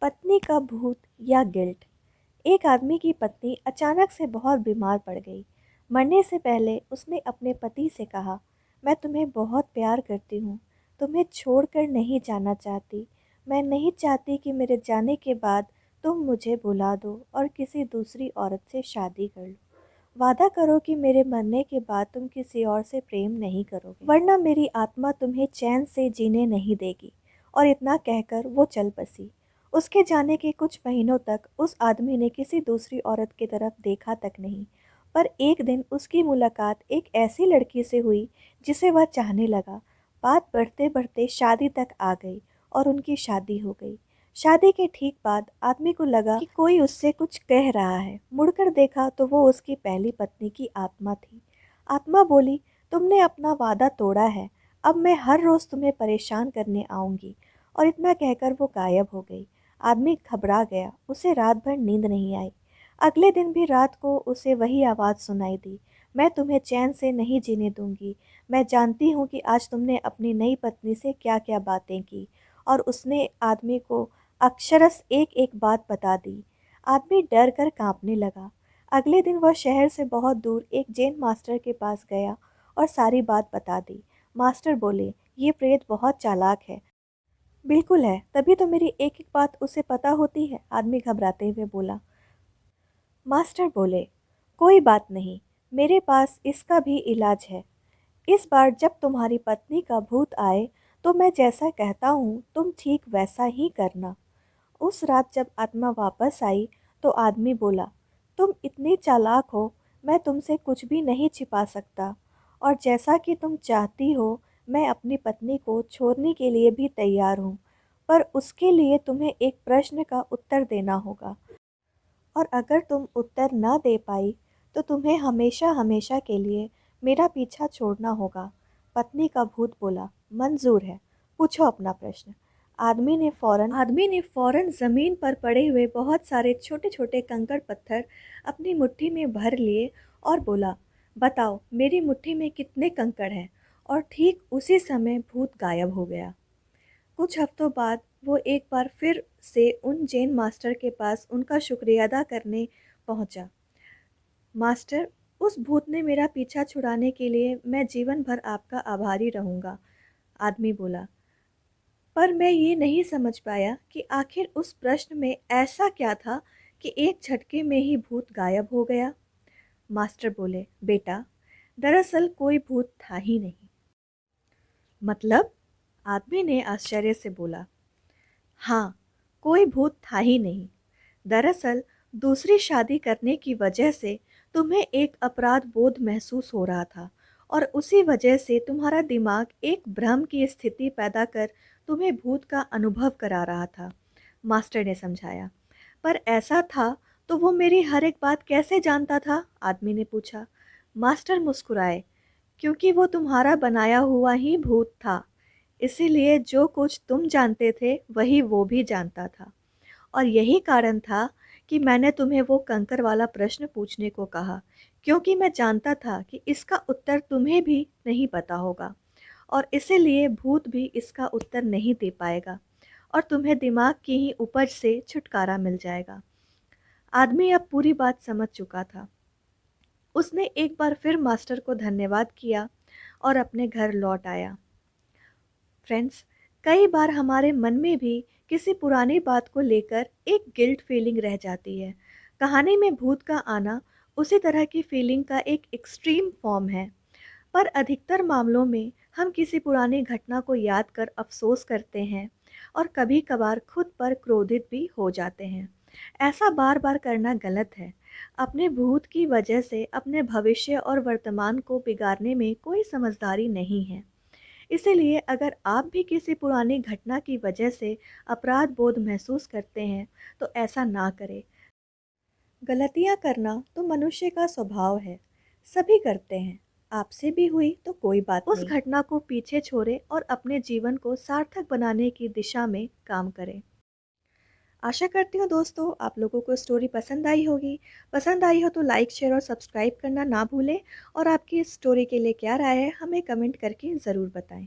पत्नी का भूत या गिल्ट। एक आदमी की पत्नी अचानक से बहुत बीमार पड़ गई। मरने से पहले उसने अपने पति से कहा, मैं तुम्हें बहुत प्यार करती हूँ, तुम्हें छोड़कर नहीं जाना चाहती। मैं नहीं चाहती कि मेरे जाने के बाद तुम मुझे भुला दो और किसी दूसरी औरत से शादी कर लो। वादा करो कि मेरे मरने के बाद तुम किसी और से प्रेम नहीं करोगे, वरना मेरी आत्मा तुम्हें चैन से जीने नहीं देगी। और इतना कहकर वो चल बसी। उसके जाने के कुछ महीनों तक उस आदमी ने किसी दूसरी औरत की तरफ देखा तक नहीं। पर एक दिन उसकी मुलाकात एक ऐसी लड़की से हुई जिसे वह चाहने लगा। बात बढ़ते बढ़ते शादी तक आ गई और उनकी शादी हो गई। शादी के ठीक बाद आदमी को लगा कि कोई उससे कुछ कह रहा है। मुड़कर देखा तो वो उसकी पहली पत्नी की आत्मा थी। आत्मा बोली, तुमने अपना वादा तोड़ा है, अब मैं हर रोज़ तुम्हें परेशान करने आऊँगी। और इतना कहकर वो गायब हो गई। आदमी घबरा गया, उसे रात भर नींद नहीं आई। अगले दिन भी रात को उसे वही आवाज़ सुनाई दी, मैं तुम्हें चैन से नहीं जीने दूंगी। मैं जानती हूँ कि आज तुमने अपनी नई पत्नी से क्या क्या बातें की। और उसने आदमी को अक्षरश एक एक बात बता दी। आदमी डर कर कांपने लगा। अगले दिन वह शहर से बहुत दूर एक जैन मास्टर के पास गया और सारी बात बता दी। मास्टर बोले, ये प्रेत बहुत चालाक है। बिल्कुल है, तभी तो मेरी एक एक बात उसे पता होती है, आदमी घबराते हुए बोला। मास्टर बोले, कोई बात नहीं, मेरे पास इसका भी इलाज है। इस बार जब तुम्हारी पत्नी का भूत आए तो मैं जैसा कहता हूँ तुम ठीक वैसा ही करना। उस रात जब आत्मा वापस आई तो आदमी बोला, तुम इतनी चालाक हो, मैं तुमसे कुछ भी नहीं छिपा सकता। और जैसा कि तुम चाहती हो, मैं अपनी पत्नी को छोड़ने के लिए भी तैयार हूँ। पर उसके लिए तुम्हें एक प्रश्न का उत्तर देना होगा, और अगर तुम उत्तर न दे पाई तो तुम्हें हमेशा हमेशा के लिए मेरा पीछा छोड़ना होगा। पत्नी का भूत बोला, मंजूर है, पूछो अपना प्रश्न। आदमी ने फौरन ज़मीन पर पड़े हुए बहुत सारे छोटे छोटे कंकड़ पत्थर अपनी मुट्ठी में भर लिए और बोला, बताओ मेरी मुट्ठी में कितने कंकड़ हैं। और ठीक उसी समय भूत गायब हो गया। कुछ हफ्तों बाद वो एक बार फिर से उन जैन मास्टर के पास उनका शुक्रिया अदा करने पहुंचा। मास्टर, उस भूत ने मेरा पीछा छुड़ाने के लिए मैं जीवन भर आपका आभारी रहूंगा। आदमी बोला, पर मैं ये नहीं समझ पाया कि आखिर उस प्रश्न में ऐसा क्या था कि एक झटके में ही भूत गायब हो गया। मास्टर बोले, बेटा, दरअसल कोई भूत था ही नहीं। मतलब? आदमी ने आश्चर्य से बोला। हाँ, कोई भूत था ही नहीं। दरअसल दूसरी शादी करने की वजह से तुम्हें एक अपराध बोध महसूस हो रहा था, और उसी वजह से तुम्हारा दिमाग एक भ्रम की स्थिति पैदा कर तुम्हें भूत का अनुभव करा रहा था। मास्टर ने समझाया। पर ऐसा था तो वो मेरी हर एक बात कैसे जानता था? आदमी ने पूछा। मास्टर मुस्कुराए, क्योंकि वो तुम्हारा बनाया हुआ ही भूत था। इसीलिए जो कुछ तुम जानते थे वही वो भी जानता था। और यही कारण था कि मैंने तुम्हें वो कंकर वाला प्रश्न पूछने को कहा, क्योंकि मैं जानता था कि इसका उत्तर तुम्हें भी नहीं पता होगा, और इसीलिए भूत भी इसका उत्तर नहीं दे पाएगा और तुम्हें दिमाग की ही उपज से छुटकारा मिल जाएगा। आदमी अब पूरी बात समझ चुका था। उसने एक बार फिर मास्टर को धन्यवाद किया और अपने घर लौट आया। फ्रेंड्स, कई बार हमारे मन में भी किसी पुरानी बात को लेकर एक गिल्ट फीलिंग रह जाती है। कहानी में भूत का आना उसी तरह की फीलिंग का एक एक्सट्रीम फॉर्म है। पर अधिकतर मामलों में हम किसी पुरानी घटना को याद कर अफसोस करते हैं और कभी कभार खुद पर क्रोधित भी हो जाते हैं। ऐसा बार बार करना गलत है। अपने भूत की वजह से अपने भविष्य और वर्तमान को बिगाड़ने में कोई समझदारी नहीं है। इसीलिए अगर आप भी किसी पुरानी घटना की वजह से अपराध बोध महसूस करते हैं तो ऐसा ना करें। गलतियां करना तो मनुष्य का स्वभाव है, सभी करते हैं। आपसे भी हुई तो कोई बात नहीं। उस घटना को पीछे छोड़ें और अपने जीवन को सार्थक बनाने की दिशा में काम करें। आशा करती हूँ दोस्तों आप लोगों को स्टोरी पसंद आई होगी। पसंद आई हो तो लाइक, शेयर और सब्सक्राइब करना ना भूलें, और आपकी इस स्टोरी के लिए क्या राय है हमें कमेंट करके ज़रूर बताएं।